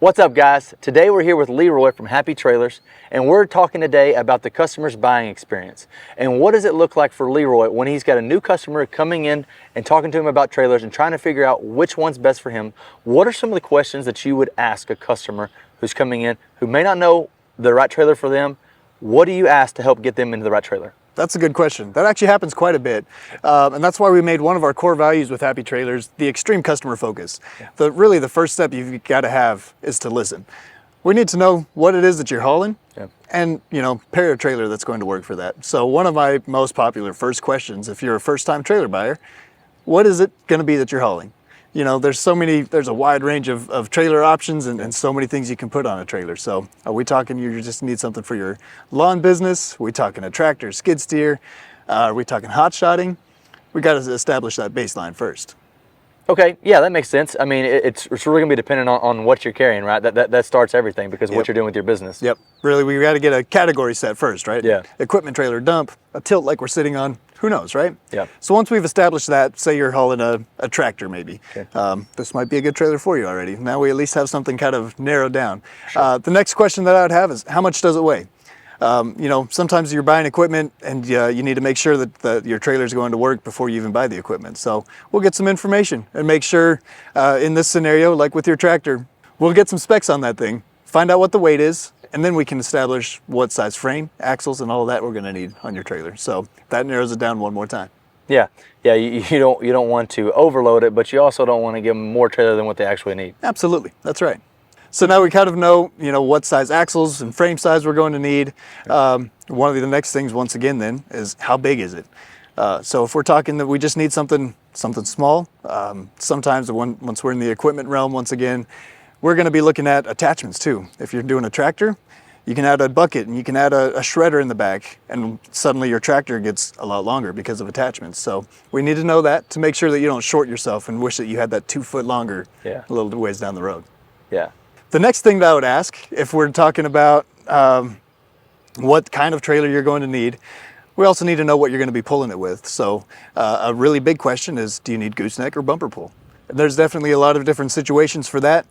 What's up, guys? Today we're here with Leroy from Happy Trailers, and we're talking today about the customer's buying experience. And what does it look like for Leroy when he's got a new customer coming in and talking to him about trailers and trying to figure out which one's best for him? What are some of the questions that you would ask a customer who's coming in who may not know the right trailer for them? What do you ask to help get them into the right trailer? That's a good question. That actually happens quite a bit. And that's why we made one of our core values with Happy Trailers the extreme customer focus. Yeah. Really the first step you've got to have is to listen. We need to know what it is that you're hauling, yeah, and pair a trailer that's going to work for that. So one of my most popular first questions, if you're a first-time trailer buyer, what is it going to be that you're hauling? There's a wide range of trailer options and so many things you can put on a trailer. So are we talking you just need something for your lawn business? Are we talking a tractor, skid steer? Are we talking hot shotting? We got to establish that baseline first. Okay, yeah, that makes sense. I mean, it's really gonna be dependent on what you're carrying, right? That starts everything because of what you're doing with your business. Yep, really, we got to get a category set first, right? Yeah. Equipment trailer, dump, a tilt like we're sitting on, who knows, right? Yeah. So once we've established that, say you're hauling a tractor maybe, okay, this might be a good trailer for you already. Now we at least have something kind of narrowed down. Sure. The next question that I would have is, how much does it weigh? Sometimes you're buying equipment and you need to make sure that your trailer is going to work before you even buy the equipment. So we'll get some information and make sure in this scenario, like with your tractor, we'll get some specs on that thing, find out what the weight is, and then we can establish what size frame, axles, and all of that we're going to need on your trailer. So that narrows it down one more time. Yeah, you don't want to overload it, but you also don't want to give them more trailer than what they actually need. Absolutely, that's right. So now we kind of know, what size axles and frame size we're going to need. One of the next things, once again, then, is how big is it? So if we're talking that we just need something small, sometimes once we're in the equipment realm, once again, we're going to be looking at attachments too. If you're doing a tractor, you can add a bucket and you can add a shredder in the back, and suddenly your tractor gets a lot longer because of attachments. So we need to know that to make sure that you don't short yourself and wish that you had that 2 foot longer a little ways down the road. Yeah. The next thing that I would ask, if we're talking about what kind of trailer you're going to need, we also need to know what you're going to be pulling it with. So a really big question is, do you need gooseneck or bumper pull? There's definitely a lot of different situations for that.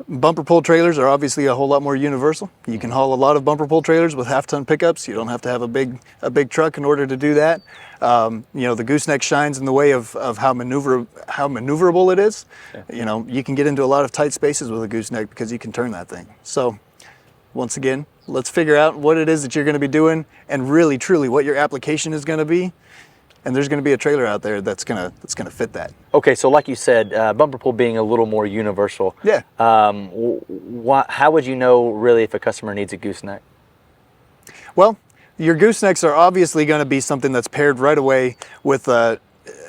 Bumper pull trailers are obviously a whole lot more universal. You can haul a lot of bumper pull trailers with half-ton pickups. You don't have to have a big truck in order to do that. The gooseneck shines in the way of how maneuverable it is. Yeah. You can get into a lot of tight spaces with a gooseneck because you can turn that thing. So once again, let's figure out what it is that you're going to be doing and really truly what your application is going to be. And there's going to be a trailer out there that's gonna fit that. Okay, so like you said, bumper pull being a little more universal. Yeah. How would you know really if a customer needs a gooseneck? Well, your goosenecks are obviously going to be something that's paired right away with a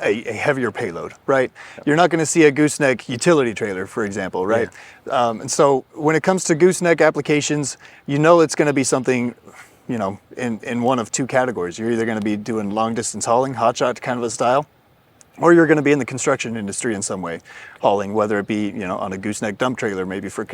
heavier payload, right? Yep. You're not going to see a gooseneck utility trailer, for example, right? Yeah. And so when it comes to gooseneck applications, it's going to be something in one of two categories. You're either going to be doing long distance hauling, hotshot kind of a style, or you're going to be in the construction industry in some way, hauling, whether it be on a gooseneck dump trailer, maybe for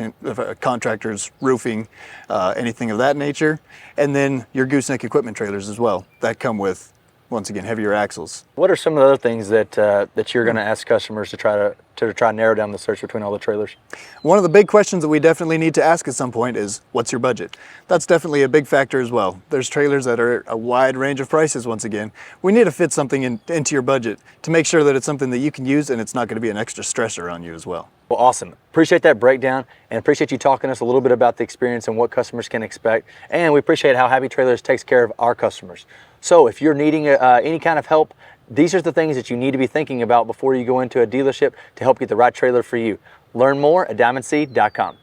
contractors, roofing, anything of that nature, and then your gooseneck equipment trailers as well that come with, once again, heavier axles. What are some of the other things that you're going to ask customers to try to narrow down the search between all the trailers? One of the big questions that we definitely need to ask at some point is, what's your budget? That's definitely a big factor as well. There's trailers that are a wide range of prices. Once again, we need to fit something into your budget to make sure that it's something that you can use and it's not going to be an extra stressor on you as well. Well, awesome. Appreciate that breakdown and appreciate you talking to us a little bit about the experience and what customers can expect. And we appreciate how Happy Trailers takes care of our customers. So if you're needing any kind of help, these are the things that you need to be thinking about before you go into a dealership to help get the right trailer for you. Learn more at diamondseed.com.